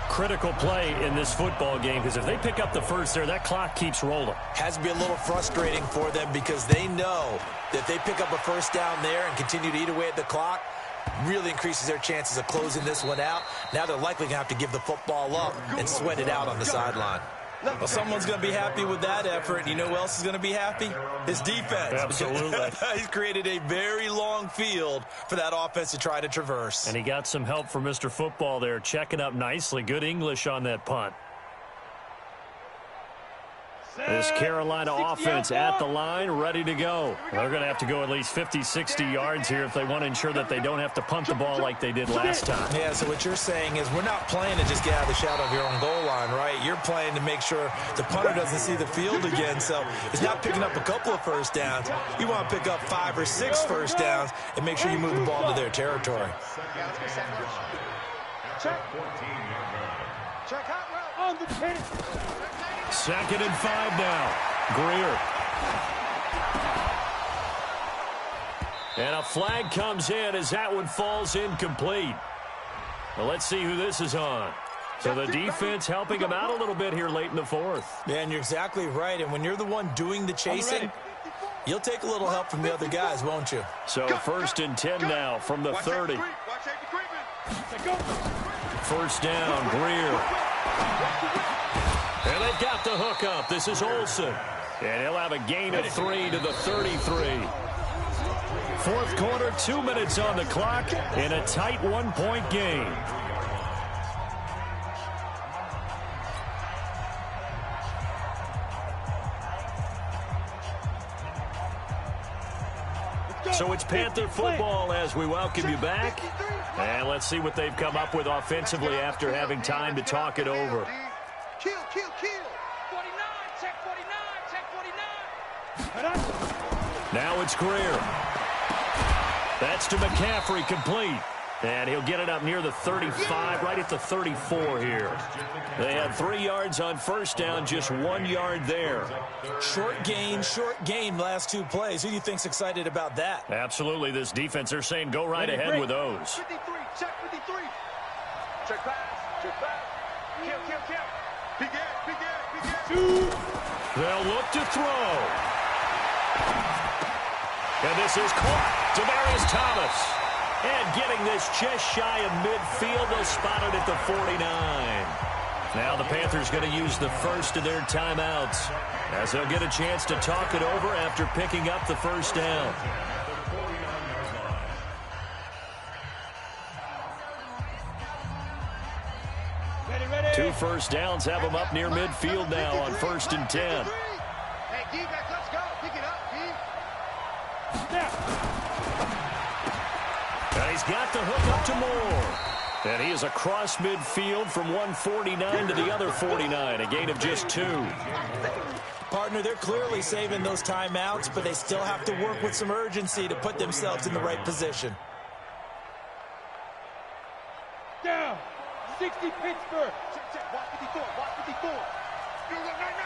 Critical play in this football game, because if they pick up the first there, that clock keeps rolling. Has to be a little frustrating for them because they know that if they pick up a 1st down there and continue to eat away at the clock, really increases their chances of closing this one out. Now they're likely going to have to give the football up and sweat it out on the sideline. Well, someone's going to be happy with that effort. You know who else is going to be happy? His defense. Absolutely. He's created a very long field for that offense to try to traverse. And he got some help from Mr. Football there, checking up nicely. Good English on that punt. This Carolina offense at the line, ready to go. They're going to have to go at least 50, 60 yards here if they want to ensure that they don't have to punt the ball like they did last time. Yeah, so what you're saying is we're not playing to just get out of the shadow of your own goal line, right? You're playing to make sure the punter doesn't see the field again. So it's not picking up a couple of first downs. You want to pick up 5 or 6 first downs and make sure you move the ball to their territory. Check. Check out route. On the 10. 2nd and 5 now. Greer. And a flag comes in as that one falls incomplete. Well, let's see who this is on. So the defense helping him out a little bit here late in the 4th. Yeah, and you're exactly right. And when you're the one doing the chasing, you'll take a little help from the other guys, won't you? So 1st and 10 now from the 30. First down, Greer. And they've got the hook up. This is Olsen. And he'll have a gain of 3 to the 33. 4th quarter, 2 minutes on the clock in a tight 1-point game. So it's Panther football as we welcome you back. And let's see what they've come up with offensively after having time to talk it over. Kill. 49, check 49, check 49. Now it's Greer. That's to McCaffrey, complete. And he'll get it up near the 35, right at the 34 here. They had 3 yards on first down, just 1 yard there. Short gain, last 2 plays. Who do you think's excited about that? Absolutely, this defense, they're saying go right ahead with those. 53, check 53. Check pass. Kill. Big ass. They'll look to throw. And this is caught. Demaryius Thomas. And getting this just shy of midfield, they'll spot it at the 49. Now the Panthers going to use the first of their timeouts as they'll get a chance to talk it over after picking up the first down. Ready. 2 first downs have them up near midfield now on 1st and 10. Hey, D-back, let's go. Pick it up, D. And he's got the hook up to Moore. And he is across midfield from 149 to the other 49, a gain of just 2. Partner, they're clearly saving those timeouts, but they still have to work with some urgency to put themselves in the right position. Down. 60 Pittsburgh. Check. Watch 54. You're right.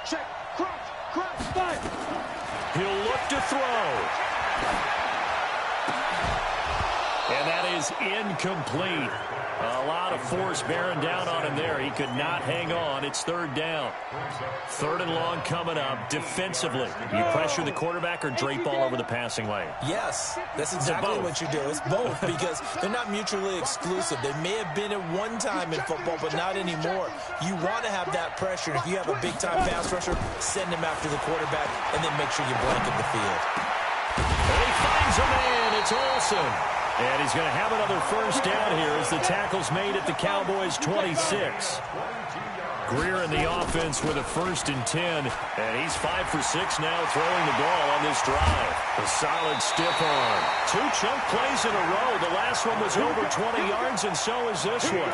Check. Crunch. 5. He'll look to throw. And that is incomplete. A lot of force bearing down on him there. He could not hang on. It's 3rd down. 3rd and long coming up. Defensively, you pressure the quarterback or drape all over the passing lane? Yes, that's exactly what you do. It's both because they're not mutually exclusive. They may have been at one time in football, but not anymore. You want to have that pressure. If you have a big-time pass rusher, send him after the quarterback, and then make sure you blanket the field. And he finds a man. It's Olsen. And he's going to have another first down here as the tackle's made at the Cowboys' 26. Greer in the offense with a 1st and 10. And he's 5 for 6 now throwing the ball on this drive. A solid stiff arm. 2 chunk plays in a row. The last one was over 20 yards, and so is this one.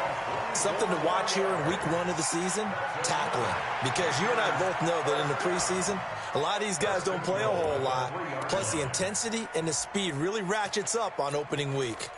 Something to watch here in week 1 of the season, tackling. Because you and I both know that in the preseason, a lot of these guys don't play a whole lot. Plus, the intensity and the speed really ratchets up on opening week.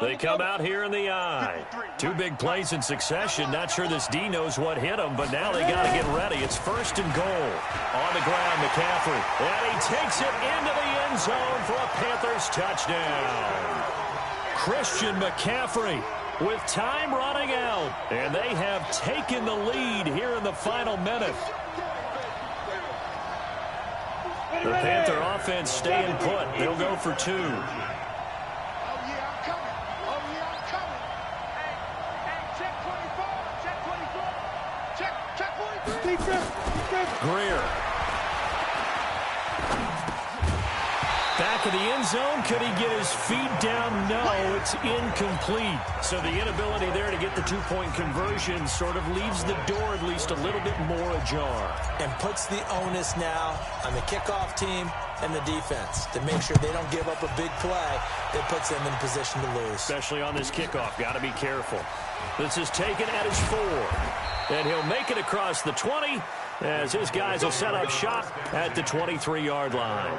They come out here in the eye. 2 big plays in succession. Not sure this D knows what hit him, but now they got to get ready. It's 1st and goal. On the ground, McCaffrey. And he takes it into the end zone for a Panthers touchdown. Christian McCaffrey with time running out. And they have taken the lead here in the final minute. The Panther offense staying put. They'll go for 2. Oh, yeah, I'm coming. Oh, yeah, I'm coming. Hey, check 24. Check 24. Check 43. Greer. Back of the end zone. Could he get his feet down? No, it's incomplete. So the inability there to get the 2-point conversion sort of leaves the door at least a little bit more ajar. And puts the onus now on the kickoff team and the defense to make sure they don't give up a big play that puts them in position to lose. Especially on this kickoff. Got to be careful. This is taken at his 4. And he'll make it across the 20 as his guys will set up shop at the 23-yard line.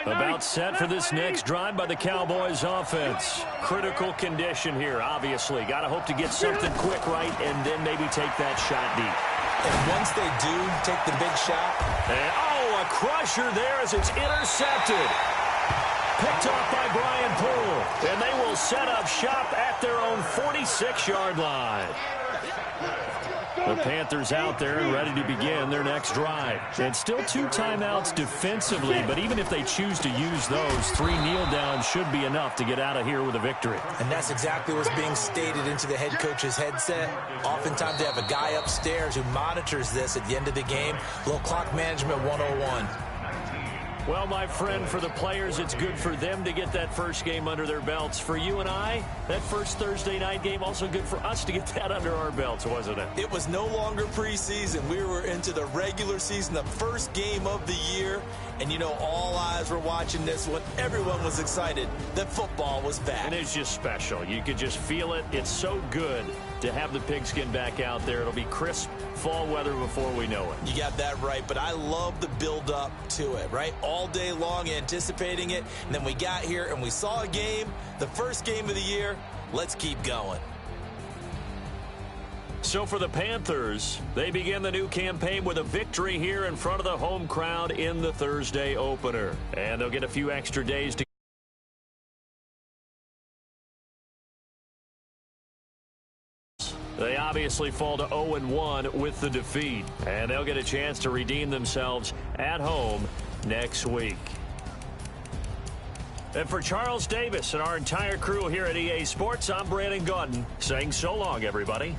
About set for this next drive by the Cowboys offense. Critical condition here, obviously. Got to hope to get something quick right and then maybe take that shot deep. And once they do take the big shot. And, oh, a crusher there as it's intercepted. Picked off by Brian Poole. And they will set up shop at their own 46-yard line. The Panthers out there and ready to begin their next drive. And still 2 timeouts defensively, but even if they choose to use those, 3 kneel downs should be enough to get out of here with a victory. And that's exactly what's being stated into the head coach's headset. Oftentimes they have a guy upstairs who monitors this at the end of the game. Little clock management 101. Well, my friend, for the players, it's good for them to get that first game under their belts. For you and I, that first Thursday night game, also good for us to get that under our belts, wasn't it? It was no longer preseason. We were into the regular season, the first game of the year. And, you know, all eyes were watching this one. Everyone was excited that football was back. And it's just special. You could just feel it. It's so good to have the pigskin back out there. It'll be crisp fall weather before we know it. You got that right, but I love the build-up to it, right? All day long anticipating it, and then we got here and we saw a game, the first game of the year. Let's keep going. So for the Panthers, they begin the new campaign with a victory here in front of the home crowd in the Thursday opener. And they'll get a few extra days to They obviously fall to 0-1 with the defeat, and they'll get a chance to redeem themselves at home next week. And for Charles Davis and our entire crew here at EA Sports, I'm Brandon Gaudin saying so long, everybody.